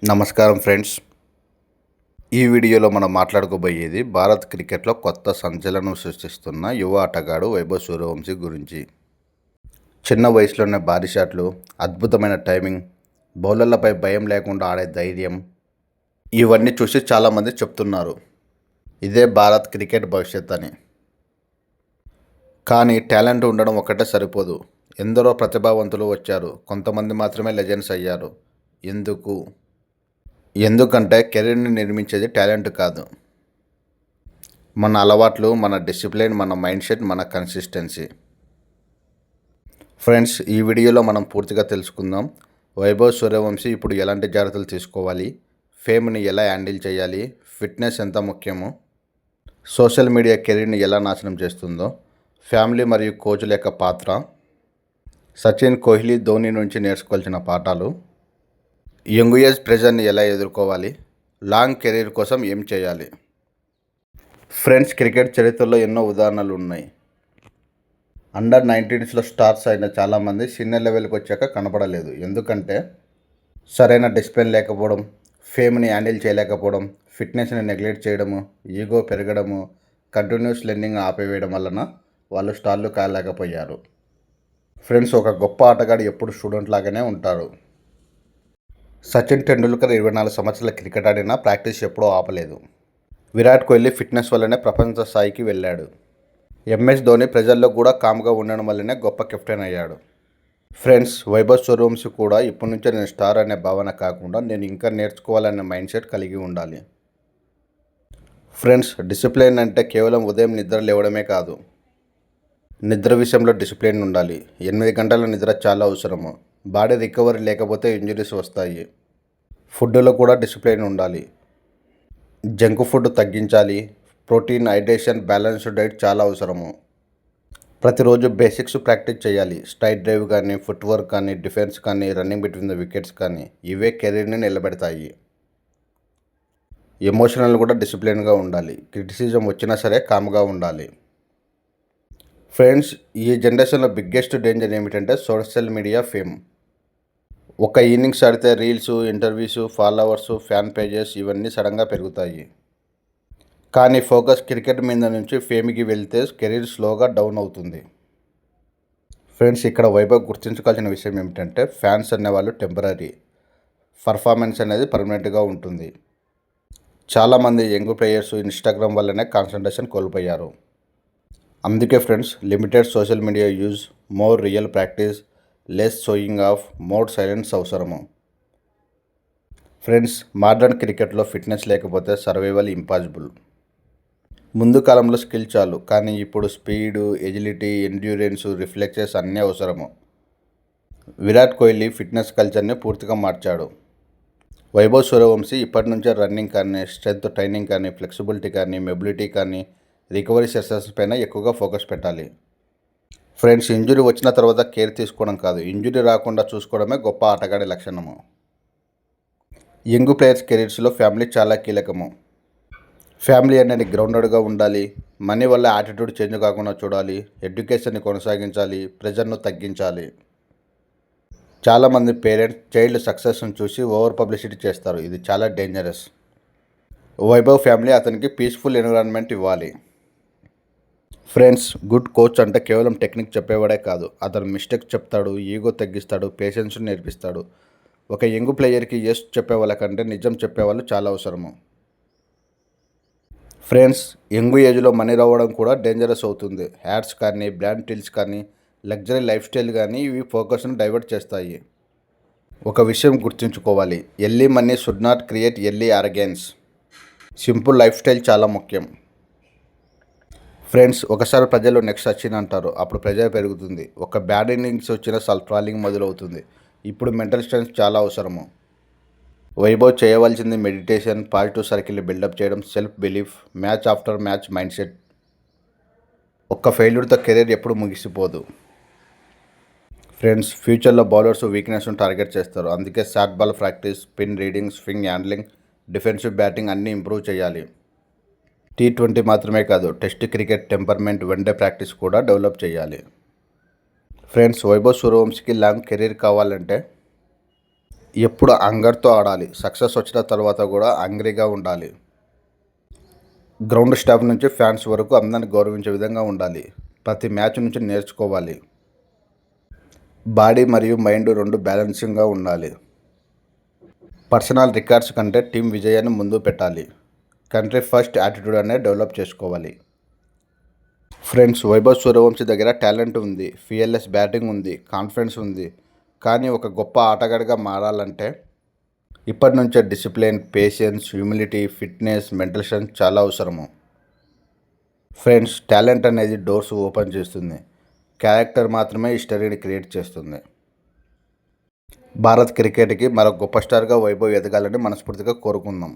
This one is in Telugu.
నమస్కారం ఫ్రెండ్స్. ఈ వీడియోలో మనం మాట్లాడుకోబోయేది భారత్ క్రికెట్లో కొత్త సంచలనం సృష్టిస్తున్న యువ ఆటగాడు వైభవ్ సూర్యవంశీ గురించి. చిన్న వయసులోనే భారీ షాట్లు, అద్భుతమైన టైమింగ్, బౌలర్లపై భయం లేకుండా ఆడే ధైర్యం, ఇవన్నీ చూసి చాలామంది చెప్తున్నారు ఇదే భారత్ క్రికెట్ భవిష్యత్ అని. కానీ టాలెంట్ ఉండడం ఒక్కటే సరిపోదు. ఎందరో ప్రతిభావంతులు వచ్చారు, కొంతమంది మాత్రమే లెజెండ్స్ అయ్యారు. ఎందుకంటే కెరీర్ని నిర్మించేది టాలెంట్ కాదు, మన అలవాట్లు, మన డిసిప్లిన్, మన మైండ్ సెట్, మన కన్సిస్టెన్సీ. ఫ్రెండ్స్, ఈ వీడియోలో మనం పూర్తిగా తెలుసుకుందాం. వైభవ్ సూర్యవంశీ ఇప్పుడు ఎలాంటి జాగ్రత్తలు తీసుకోవాలి, ఫేమ్ని ఎలా హ్యాండిల్ చేయాలి, ఫిట్నెస్ ఎంత ముఖ్యమో, సోషల్ మీడియా కెరీర్ని ఎలా నాశనం చేస్తుందో, ఫ్యామిలీ మరియు కోచ్ల యొక్క పాత్ర, సచిన్, కోహ్లీ, ధోని నుంచి నేర్చుకోవాల్సిన పాఠాలు, యంగ్ ఏజ్ ప్రెజర్ని ఎలా ఎదుర్కోవాలి, లాంగ్ కెరీర్ కోసం ఏం చేయాలి. ఫ్రెండ్స్, క్రికెట్ చరిత్రలో ఎన్నో ఉదాహరణలు ఉన్నాయి. అండర్-19స్లో స్టార్స్ అయిన చాలామంది సీనియర్ లెవెల్కి వచ్చాక కనపడలేదు. ఎందుకంటే సరైన డిసిప్లిన్ లేకపోవడం, ఫేమ్ని హ్యాండిల్ చేయలేకపోవడం, ఫిట్నెస్ని నెగ్లెక్ట్ చేయడము, ఈగో పెరగడము, కంటిన్యూస్ లెర్నింగ్ ఆపివేయడం వలన వాళ్ళు స్టార్లు కాలేకపోయారు. ఫ్రెండ్స్, ఒక గొప్ప ఆటగాడు ఎప్పుడు స్టూడెంట్ లాగానే ఉంటారు. సచిన్ టెండూల్కర్ 24 సంవత్సరాల క్రికెట్ ఆడినా ప్రాక్టీస్ ఎప్పుడూ ఆపలేదు. విరాట్ కోహ్లీ ఫిట్నెస్ వల్లనే ప్రపంచ స్థాయికి వెళ్ళాడు. ఎంఎస్ ధోని ప్రజల్లో కూడా కామ్గా ఉండడం వల్లనే గొప్ప కెప్టెన్ అయ్యాడు. ఫ్రెండ్స్, వైభవ్ సూర్యవంశీ కూడా ఇప్పటి నుంచే నేను స్టార్ అనే భావన కాకుండా నేను ఇంకా నేర్చుకోవాలనే మైండ్ సెట్ కలిగి ఉండాలి. ఫ్రెండ్స్, డిసిప్లిన్ అంటే కేవలం ఉదయం నిద్ర లేవడమే కాదు. నిద్ర విషయంలో డిసిప్లిన్ ఉండాలి. 8 గంటల నిద్ర చాలా అవసరము. బాడీ రికవరీ లేకపోతే ఇంజరీస్ వస్తాయి. ఫుడ్లో కూడా డిసిప్లిన్ ఉండాలి. జంక్ ఫుడ్ తగ్గించాలి. ప్రోటీన్, హైడ్రేషన్, బ్యాలెన్స్డ్ డైట్ చాలా అవసరము. ప్రతిరోజు బేసిక్స్ ప్రాక్టీస్ చేయాలి. స్ట్రైట్ డ్రైవ్ కానీ, ఫుట్ వర్క్ కానీ, డిఫెన్స్ కానీ, రన్నింగ్ బిట్వీన్ ద వికెట్స్ కానీ, ఇవే కెరీర్ని నిలబెడతాయి. ఎమోషనల్ కూడా డిసిప్లిన్గా ఉండాలి. క్రిటిసిజం వచ్చినా సరే కామ్గా ఉండాలి. ఫ్రెండ్స్, ఈ జనరేషన్లో బిగ్గెస్ట్ డేంజర్ ఏమిటంటే సోషల్ మీడియా ఫేమ్. ఒక ఇన్నింగ్స్ ఆడితే reels, interviews, followers, fan pages ఇవన్నీ సడన్గా పెరుగుతాయి. కానీ ఫోకస్ క్రికెట్ మీద నుంచి ఫేమ్కి వెళ్తే కెరీర్ స్లోగా డౌన్ అవుతుంది. ఫ్రెండ్స్, ఇక్కడ వైభవ్ గుర్తుంచుకోవాల్సిన విషయం ఏమిటంటే ఫ్యాన్స్ అనేవాళ్ళు టెంపరీ, పర్ఫార్మెన్స్ అనేది పర్మనెంట్గా ఉంటుంది. చాలామంది యంగ్ ప్లేయర్స్ ఇన్స్టాగ్రామ్ వల్లనే కాన్సన్ట్రేషన్ కోల్పోయారు. అందుకే friends, limited social media use, more real practice, less showing off, more silence అవసరము. ఫ్రెండ్స్, మోడర్న్ క్రికెట్లో ఫిట్నెస్ లేకపోతే సర్వైవల్ ఇంపాసిబుల్. ముందు కాలంలో స్కిల్ చాలు, కానీ ఇప్పుడు స్పీడు, ఎజిలిటీ, ఎండ్యూరెన్స్, రిఫ్లెక్సెస్ అన్నీ అవసరము. విరాట్ కోహ్లీ ఫిట్నెస్ కల్చర్ని పూర్తిగా మార్చాడు. వైభవ్ సూర్యవంశీ ఇప్పటి నుంచే రన్నింగ్ కానీ, స్ట్రెంత్ ట్రైనింగ్ కానీ, ఫ్లెక్సిబిలిటీ కానీ, మొబిలిటీ కానీ, రికవరీ సెషన్స్ పైన ఎక్కువగా ఫోకస్ పెట్టాలి. ఫ్రెండ్స్, ఇంజురీ వచ్చిన తర్వాత కేర్ తీసుకోవడం కాదు, ఇంజురీ రాకుండా చూసుకోవడమే గొప్ప ఆటగాడి లక్షణము. యంగ్ ప్లేయర్స్ కెరీర్స్లో ఫ్యామిలీ చాలా కీలకము. ఫ్యామిలీ అనేది గ్రౌండెడ్గా ఉండాలి. మనీ వల్ల యాటిట్యూడ్ చేంజ్ కాకుండా చూడాలి. ఎడ్యుకేషన్ని కొనసాగించాలి. ప్రెజర్ను తగ్గించాలి. చాలామంది పేరెంట్స్ చైల్డ్ సక్సెస్ను చూసి ఓవర్ పబ్లిసిటీ చేస్తారు. ఇది చాలా డేంజరస్. వైభవ్ ఫ్యామిలీ అతనికి పీస్ఫుల్ ఎన్విరాన్మెంట్ ఇవ్వాలి. ఫ్రెండ్స్, గుడ్ కోచ్ అంటే కేవలం టెక్నిక్ చెప్పేవాడే కాదు, అతను మిస్టేక్స్ చెప్తాడు, ఈగో తగ్గిస్తాడు, పేషెన్స్ని నేర్పిస్తాడు. ఒక యంగ్ ప్లేయర్కి ఎస్ చెప్పేవాళ్ళ కంటే నిజం చెప్పేవాళ్ళు చాలా అవసరము. ఫ్రెండ్స్, యంగ్ ఏజ్లో మనీ రావడం కూడా డేంజరస్ అవుతుంది. యాడ్స్ కానీ, బ్రాండ్ డీల్స్ కానీ, లగ్జరీ లైఫ్ స్టైల్ కానీ ఇవి ఫోకస్ను డైవర్ట్ చేస్తాయి. ఒక విషయం గుర్తుంచుకోవాలి, early money should not create early organs. Simple lifestyle చాలా ముఖ్యం. ఫ్రెండ్స్, ఒకసారి ప్రజలు నెక్స్ట్ సచిన్ అంటారు, అప్పుడు ప్రెజర్ పెరుగుతుంది. ఒక బ్యాడ్ ఇన్నింగ్స్ వచ్చిన ట్రాలింగ్ మొదలవుతుంది. ఇప్పుడు మెంటల్ స్ట్రెంత్ చాలా అవసరము. వైభవ్ చేయవలసింది మెడిటేషన్, పాజిటివ్ సర్కిల్ని బిల్డప్ చేయడం, self belief, match after match mind set. ఒక్క ఫెయిల్యూర్తో కెరీర్ ఎప్పుడు ముగిసిపోదు. ఫ్రెండ్స్, ఫ్యూచర్లో బౌలర్స్ వీక్నెస్ను టార్గెట్ చేస్తారు. అందుకే short ball practice, spin reading, swing handling, defensive batting అన్నీ ఇంప్రూవ్ చేయాలి. T20 మాత్రమే కాదు, test cricket, temperament, one day practice కూడా డెవలప్ చేయాలి. ఫ్రెండ్స్, వైభవ్ సూర్యవంశీకి లాంగ్ కెరీర్ కావాలంటే ఎప్పుడు అంగర్తో ఆడాలి. సక్సెస్ వచ్చిన తర్వాత కూడా అంగ్రీగా ఉండాలి. గ్రౌండ్ స్టాఫ్ నుంచి ఫ్యాన్స్ వరకు అందరిని గౌరవించే విధంగా ఉండాలి. ప్రతి మ్యాచ్ నుంచి నేర్చుకోవాలి. బాడీ మరియు మైండ్ రెండు బ్యాలెన్సింగ్గా ఉండాలి. పర్సనల్ రికార్డ్స్ కంటే టీం విజయాన్ని ముందు పెట్టాలి. కంట్రీ ఫస్ట్ యాటిట్యూడ్ అనేది డెవలప్ చేసుకోవాలి. ఫ్రెండ్స్, వైభవ్ సూర్యవంశీ దగ్గర టాలెంట్ ఉంది, ఫియర్లెస్ బ్యాటింగ్ ఉంది, కాన్ఫిడెన్స్ ఉంది. కానీ ఒక గొప్ప ఆటగాడిగా మారాలంటే ఇప్పటి నుంచే discipline, patience, humility, fitness, mental strength చాలా అవసరము. ఫ్రెండ్స్, టాలెంట్ అనేది డోర్స్ ఓపెన్ చేస్తుంది. క్యారెక్టర్ మాత్రమే హిస్టరీని క్రియేట్ చేస్తుంది. భారత్ క్రికెట్కి మరో గొప్ప స్టార్గా వైభవ్ ఎదగాలని మనస్ఫూర్తిగా కోరుకుందాం.